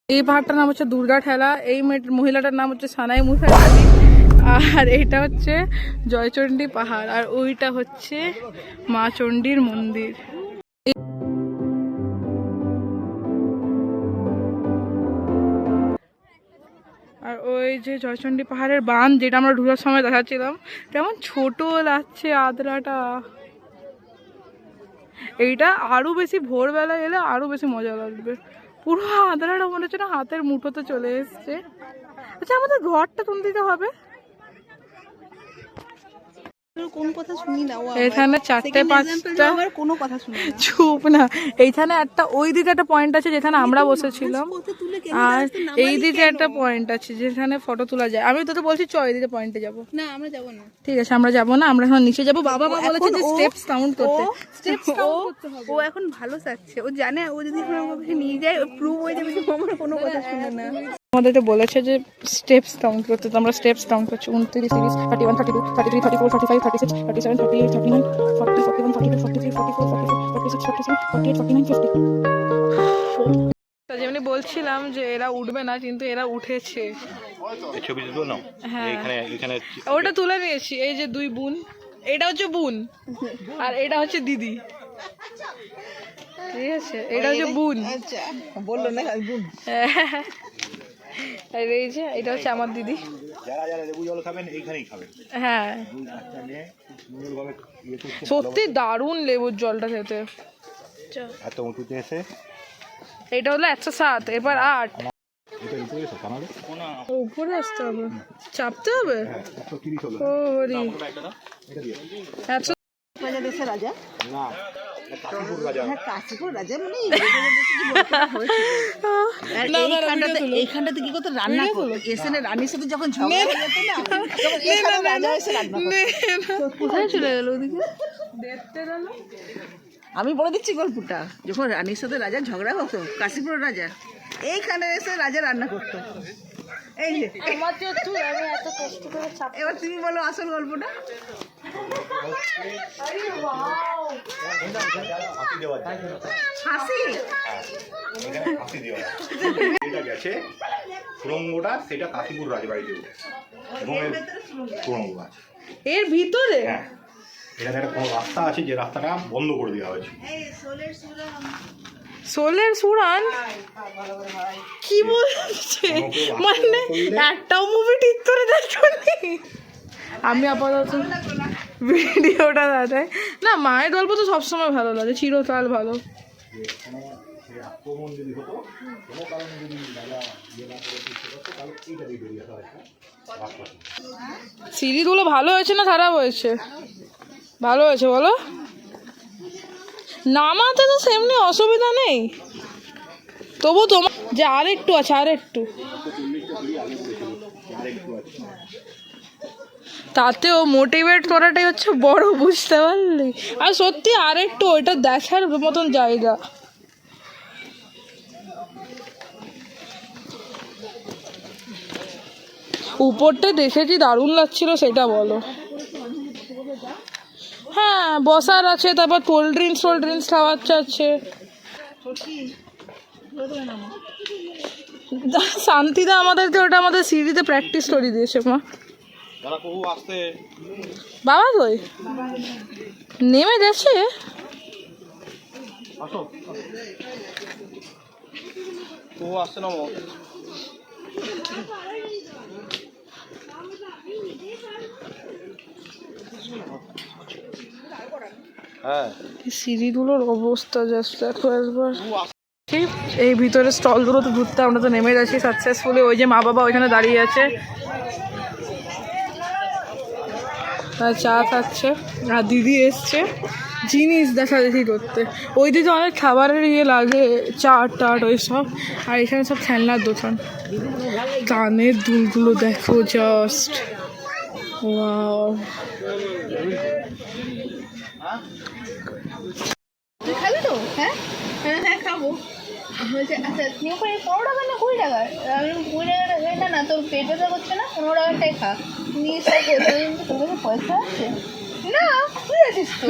এই পাহাড়টার নাম হচ্ছে দুর্গা ঠেলা। এই মহিলাটার নাম হচ্ছে সানাই মুখার্জি। আর এইটা হচ্ছে জয়চণ্ডী পাহাড়, আর ওইটা হচ্ছে মা চণ্ডীর মন্দির। আর ওই যে জয়চণ্ডী পাহাড়ের বাঁধ, যেটা আমরা ঢুকার সময় দেখাচ্ছিলাম, কেমন ছোট লাগছে আদ্রাটা। এইটা আরো বেশি ভোরবেলা এলে আরো বেশি মজা লাগবে। পুরো আদ্রাটা মনে হচ্ছে না হাতের মুঠোতে চলে এসছে। আচ্ছা, আমাদের ঘরটা কোন দিকে হবে? কোন কথা শুনি না, এখানে 4-5টা কোনো কথা শুনি না, চুপ না। এইখানে একটা, ওই দিকে একটা পয়েন্ট আছে যেখানে আমরা বসেছিলাম, আর এই দিকে একটা পয়েন্ট আছে যেখানে ফটো তোলা যায়। আমি তোকে বলছি চ এই দিকে পয়েন্টে যাবো। না আমরা যাবো না। ঠিক আছে, আমরা যাবো না, আমরা এখন নিচে যাবো। বাবা মা বলেছে যে স্টেপস কাউন্ট করতে, স্টেপস কাউন্ট করতে হবে। ও এখন ভালো থাকছে, ও জানে ও যদি এখন আমাকে নিয়ে যায় প্রুভ হয়ে যাবে যে আমার কোনো কথা শুনে না। আমাদেরকে বলেছে যে স্টেপস কাউন্ট করতে, তো আমরা স্টেপস কাউন্ট করছি। 29, 30, 31, 32, 33, 34, 35, 36, 37, 38, 39, 40, 41, 42, 43, 44, 45, 46, 47, 48, 49, 50। যেমনি বলছিলাম যে এরা উঠবে না, কিন্তু এরা উঠেছে। হ্যাঁ, ওটা তুলে নিয়েছি। এই যে দুই বোন, এটা হচ্ছে বোন আর এটা হচ্ছে দিদি। ঠিক আছে, এটা হচ্ছে বোন। আচ্ছা বললো না বোন। আর এই যে এটা হচ্ছে আমার দিদি। যারা যারা লেবু জল খাবেন এইখানেই খাবেন। হ্যাঁ, সত্যি দারুণ লেবুর জলটা খেতে। এত উঁচুতে এসে এটা হলো 107, এবার 8। এটা উপরে এসে কানালে উপরে আসতে হবে, চাপতে হবে। 130 হলো। ও হরি, এটা দিয়ে 100 রাজা দেশের রাজা না, কাশীপুর রাজা। হ্যাঁ কাশীপুর রাজা মানে এইখানটাতে কি করতো রান্না করতো, এসে রানীর সাথে যখন ঝগড়া হয়ে যেত না, তখন এখানে রাজা এসে রান্না করতো। কোথায় চলে গেল ওদিকে? দেখতে গেল। আমি বলে দিচ্ছি গল্পটা, যখন রানীর সাথে রাজা ঝগড়া হতো, কাশীপুর রাজা এইখানে এসে রাজা রান্না করতো। এই যে আমার যে তুই, আমি এত কষ্ট করে চাপ। এবার তুমি বলো আসল গল্পটা। হাসি এখানে ফাঁসি দেওয়া আছে। এটা গেছে সুড়ঙ্গটা, সেটা কাশীপুর রাজবাড়িতে এবং এর সুড়ঙ্গ আছে এর ভিতরে। হ্যাঁ, এখানে একটা কোনো রাস্তা আছে যে রাস্তাটা বন্ধ করে দেওয়া হয়েছে। সোলের সুরান কি বলছে? মানে একটাও মুভি ঠিক করে দেখনি। আমি আপাতত ভিডিওটা দাদাই না, মায়ের গল্প তো সবসময় ভালো লাগে, চিরকাল ভালো। আক্রমণ যদি হতো কোনো কারণে, যদি রাজা ইয়ে না করে চেষ্টা করতো, তাহলে এইটা দিয়ে বেরিয়ে আসা হয়েছে রাস্তা। সিরিজগুলো ভালো হয়েছে না খারাপ হয়েছে? ভালো হয়েছে বলো। নামাতে তো সেমনি অসুবিধা নেই, তবু তোমার যে আর একটু আছে, আর একটু, তাতেও মোটিভেট করাটাই হচ্ছে বড়, বুঝতে পারলি? আর সত্যি আর একটু, ওইটা দেখার মতন জায়গা। উপরটা দেখেছি দারুণ লাগছিল, সেটা বলো। হ্যাঁ, বসার আছে, তারপর কোল্ড ড্রিঙ্কস খাওয়াচ্ছে আছে। শান্তিদা আমাদেরকে ওটা আমাদের সিঁড়িতে প্র্যাকটিস করে দিয়েছে মা। বাবা কই নেমে গেছে? সিঁড়িগুলোর অবস্থা জাস্ট দেখো একবার। এই ভিতরে স্টলগুলো তো ঘুরতে আমরা তো নেমে গেছি সাকসেসফুলি। ওই যে মা বাবা ওইখানে দাঁড়িয়ে আছে, চা খাচ্ছে, আর দিদি এসছে জিনিস দেখা দেখি করতে। ওই দিকে অনেক খাবারের ইয়ে লাগে, চাট টাট ওই সব, আর এখানে সব খেলনার দোকান। কানের দুলগুলো দেখো জাস্ট, ওয়াও। খাবি তো? হ্যাঁ হ্যাঁ হ্যাঁ খাবো। আচ্ছা তুমি ওখানে 15 টাকা না 20 টাকা? আমি 20 টাকাটা এটা না, তোর পেট ব্যথা করছে না, 15 টাকাটাই খা। নিয়ে সব তোর কাছে পয়সা আছে না? তুই আছিস তো।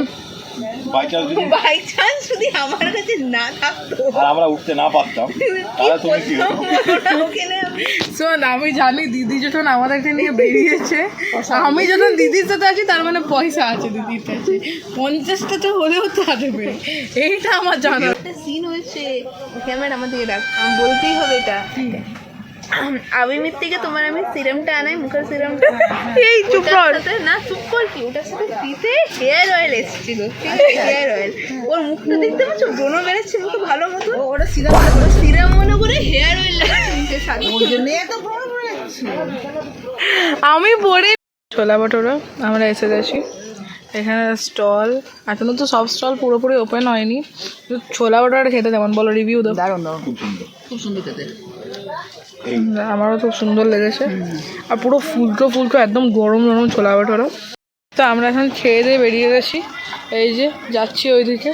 বাই চান্স যদি বাই চান্স যদি আমার কাছে না থাকতো আর আমরা উঠতে না পারতাম তাহলে তুমি কি হতো? শোন, আমি জানি দিদি যখন আমাদেরকে নিয়ে বেরিয়েছে, আমি যখন দিদির সাথে আছি তার মানে পয়সা আছে দিদির কাছে, 50টা তো হলেও থাকবে, এইটা আমার জানা। একটা সিন হয়েছে, ক্যামেরা আমার দিকে রাখ, আমি বলতেই হবে এটা। আবিমির থেকে তোমার আমি সিরামটা আনাই, মুখের সিরামটা, এই চুপ কর। না চুপ কর কি, ওটার সাথে ফ্রিতে হেয়ার অয়েল এসেছিল, হেয়ার অয়েল। ওর মুখটা দেখতে পাচ্ছ, ব্রণ বেরোচ্ছে মুখে ভালো মতো, ওটা সিরাম মনে করে হেয়ার অয়েল লাগাচ্ছে মুখের সাথে। আমি পরে ছোলা ভটোরা আমরা এসে গেছি। এখানে স্টল এখনো তো সব স্টল পুরোপুরি ওপেন হয়নি, ছোলা ভটোরা খেতে যেমন বলো, রিভিউ দাও। খুব সুন্দর আমারও খুব সুন্দর লেগেছে, আর পুরো ফুলকো ফুলকো একদম গরম গরম ছোলা ভটোরা। তো আমরা এখন খেয়ে দিয়ে বেরিয়ে গেছি, এই যে যাচ্ছি ওইদিকে,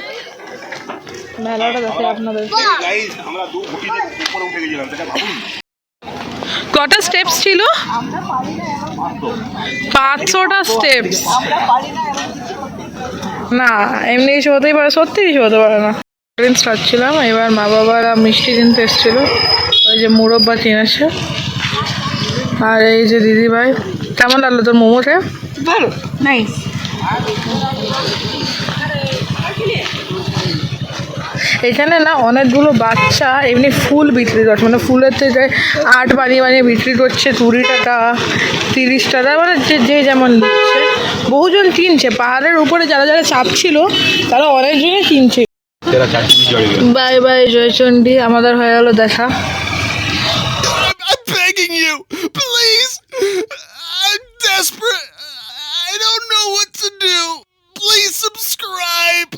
মেলাটা দেখে আপনাদের। গাইস আমরা দু গুটিতে উপরে উঠে গেছিলাম, সেটা ভাবুন। কটা স্টেপস ছিল? 500টা স্টেপস। না এমনি কিছু হতেই পারে, সত্যি কিছু হতে পারে না। ছিলাম, এবার মা বাবারা মিষ্টি কিনতে এসেছিল, ওই যে মুরব্বা কিনেছে, আর এই যে দিদি ভাই। কেমন লাগলো তোর মোমোতে? ভালো, নাইস। এখানে না অনেকগুলো বাচ্চা এমনি ফুল বিক্রি করছে, মানে ফুলের থেকে আর্ট বানিয়ে বানিয়ে বিক্রি করছে, 20 টাকা 30 টাকা, মানে যে যে যেমন নিচ্ছে। বহুজন কিনছে, পাহাড়ের উপরে যারা যারা চাপছিল তারা অনেকজনই কিনছে। বাই বাই জয়চন্ডী, আমাদের হয়ে গেল দেখা। I'm begging you, please. I'm desperate. I don't know what to do. Please subscribe.